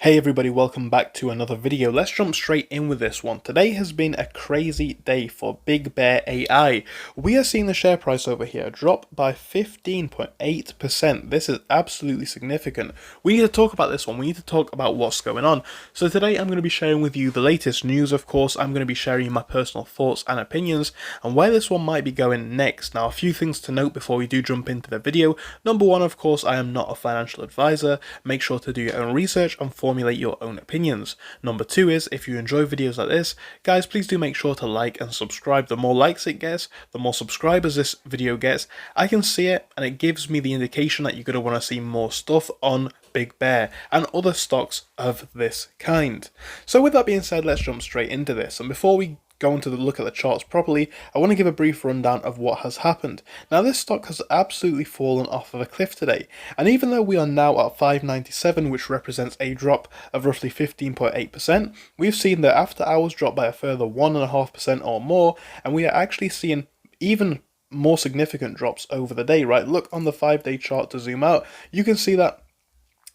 Hey everybody, welcome back to another video. Let's jump straight in with this one. Today has been a crazy day for Bigbear.Ai. We are seeing the share price over here drop by 15.8%. This is absolutely significant. We need to talk about this one. We need to talk about what's going on. So today I'm going to be sharing with you the latest news, of course. I'm going to be sharing my personal thoughts and opinions and where this one might be going next. Now, a few things to note before we do jump into the video. Number one, of course, I am not a financial advisor. Make sure to do your own research and formulate your own opinions. Number two is, if you enjoy videos like this, guys, please do make sure to like and subscribe. The more likes it gets, the more subscribers this video gets, I can see it and it gives me the indication that you're going to want to see more stuff on Big Bear and other stocks of this kind. So with that being said, let's jump straight into this. And before we go into the look at the charts properly, I want to give a brief rundown of what has happened. Now, this stock has absolutely fallen off of a cliff today, and even though we are now at 597, which represents a drop of roughly 15.8%, we've seen that after hours drop by a further 1.5% or more, and we are actually seeing even more significant drops over the day, right? Look on the 5-day chart to zoom out, you can see that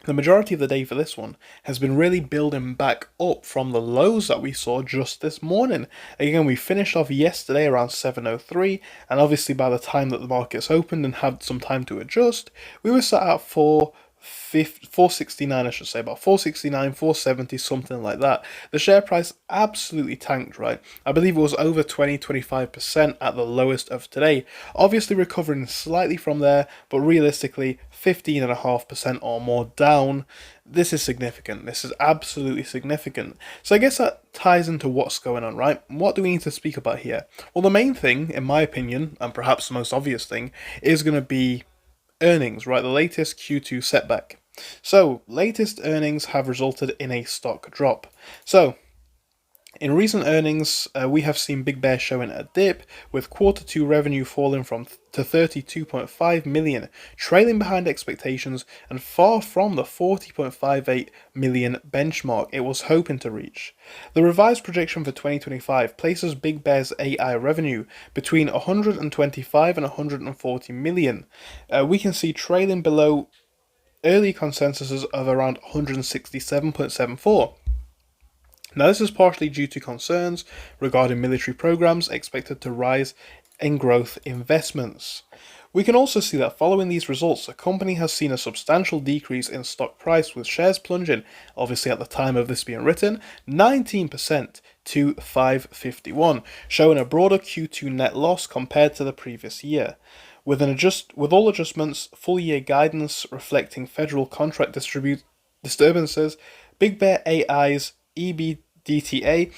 the majority of the day for this one has been really building back up from the lows that we saw just this morning. Again, we finished off yesterday around 7:03, and obviously by the time that the markets opened and had some time to adjust, we were sat at 469, I should say, about 469, 470, something like that. The share price absolutely tanked, right? I believe it was over 20-25% at the lowest of today. Obviously recovering slightly from there, but realistically 15.5% or more down. This is significant. This is absolutely significant. So I guess that ties into what's going on, right? What do we need to speak about here? Well, the main thing, in my opinion, and perhaps the most obvious thing, is going to be earnings, right? The latest Q2 setback. So, latest earnings have resulted in a stock drop. So, in recent earnings, we have seen Big Bear showing a dip, with Q2 revenue falling to 32.5 million, trailing behind expectations and far from the 40.58 million benchmark it was hoping to reach. The revised projection for 2025 places Big Bear's AI revenue between 125 and 140 million. We can see trailing below early consensuses of around 167.74. Now, this is partially due to concerns regarding military programs expected to rise in growth investments. We can also see that following these results, the company has seen a substantial decrease in stock price, with shares plunging, obviously at the time of this being written, 19% to 551, showing a broader Q2 net loss compared to the previous year. With all adjustments, full year guidance reflecting federal contract disturbances, Big Bear AI's EBITDA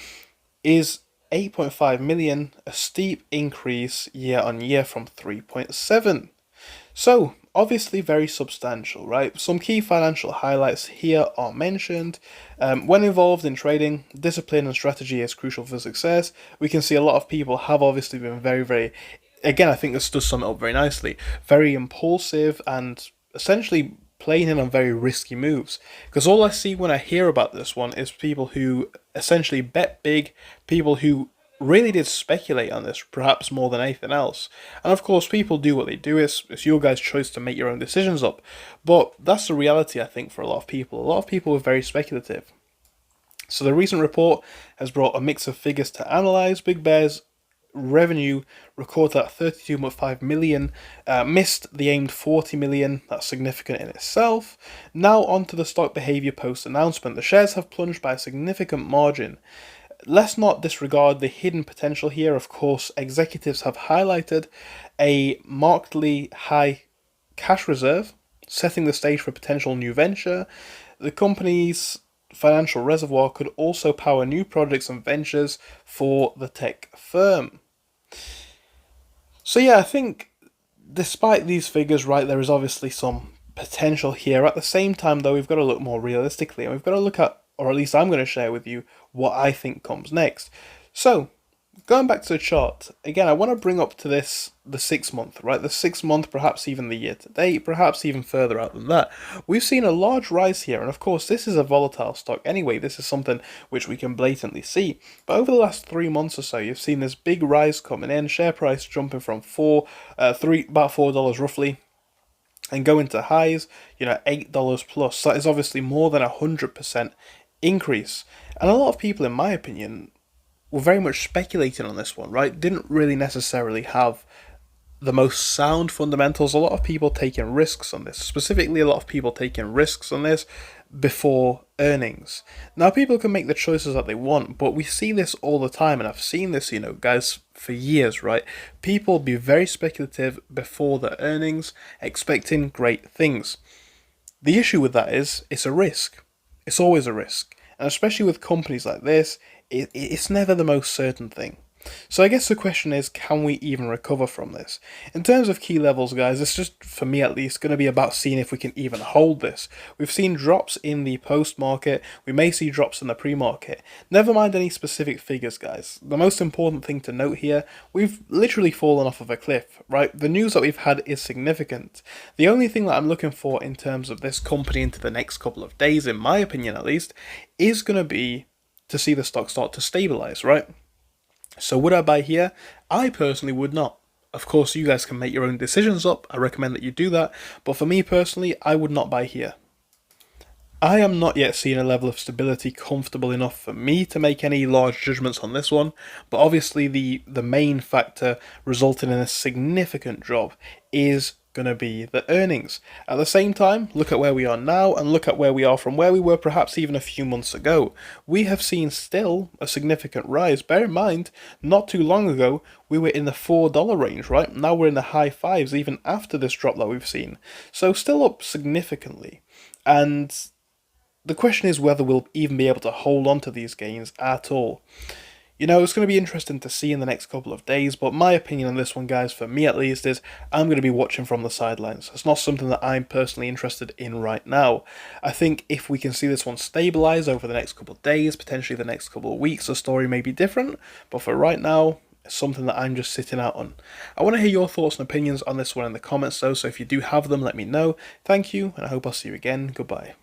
is 8.5 million, a steep increase year on year from 3.7. So, obviously very substantial, right? Some key financial highlights here are mentioned. When involved in trading, discipline and strategy is crucial for success. We can see a lot of people have obviously been very, again, I think this does sum it up very nicely, very impulsive and essentially playing in on very risky moves. Because all I see when I hear about this one is people who essentially bet big, people who really did speculate on this, perhaps more than anything else. And of course, people do what they do. It's your guys' choice to make your own decisions up. But that's the reality, I think, for a lot of people. A lot of people are very speculative. So the recent report has brought a mix of figures to analyze. Big Bear's revenue recorded at 32.5 million, missed the aimed 40 million. That's significant in itself. Now on to the stock behavior post announcement. The shares have plunged by a significant margin. Let's not disregard the hidden potential here. Of course, executives have highlighted a markedly high cash reserve, setting the stage for potential new venture. The company's financial reservoir could also power new projects and ventures for the tech firm. So yeah, I think despite these figures, right, there is obviously some potential here. At the same time, though, we've got to look more realistically, and we've got to look at, or at least I'm going to share with you, what I think comes next. So, going back to the chart, again, I want to bring up to this the 6 month, right? The 6 month, perhaps even the year to date, perhaps even further out than that. We've seen a large rise here, and of course, this is a volatile stock anyway. This is something which we can blatantly see. But over the last 3 months or so, you've seen this big rise coming in, share price jumping from about $4 roughly, and go into highs, $8 plus. That is obviously more than 100% increase. And a lot of people, in my opinion, were very much speculating on this one, right? Didn't really necessarily have the most sound fundamentals. A lot of people taking risks on this, specifically a lot of people taking risks on this before earnings. Now, people can make the choices that they want, but we see this all the time, and I've seen this, guys, for years, right? People be very speculative before the earnings, expecting great things. The issue with that is it's a risk. It's always a risk. And especially with companies like this, it's never the most certain thing. So I guess the question is, can we even recover from this? In terms of key levels, guys, it's just, for me at least, going to be about seeing if we can even hold this. We've seen drops in the post-market. We may see drops in the pre-market. Never mind any specific figures, guys. The most important thing to note here, we've literally fallen off of a cliff, right? The news that we've had is significant. The only thing that I'm looking for in terms of this company into the next couple of days, in my opinion at least, is going to be to see the stock start to stabilize, right? So would I buy here? I personally would not. Of course, you guys can make your own decisions up. I recommend that you do that. But for me personally, I would not buy here. I am not yet seeing a level of stability comfortable enough for me to make any large judgments on this one, but obviously the main factor resulting in a significant drop is going to be the earnings. At the same time, look at where we are now and look at where we are from where we were perhaps even a few months ago. We have seen still a significant rise. Bear in mind, not too long ago, we were in the $4 range, right? Now we're in the high fives even after this drop that we've seen. So still up significantly. And the question is whether we'll even be able to hold on to these gains at all. It's going to be interesting to see in the next couple of days, but my opinion on this one, guys, for me at least, is I'm going to be watching from the sidelines. It's not something that I'm personally interested in right now. I think if we can see this one stabilize over the next couple of days, potentially the next couple of weeks, the story may be different, but for right now, it's something that I'm just sitting out on. I want to hear your thoughts and opinions on this one in the comments though, so if you do have them, let me know. Thank you, and I hope I'll see you again. Goodbye.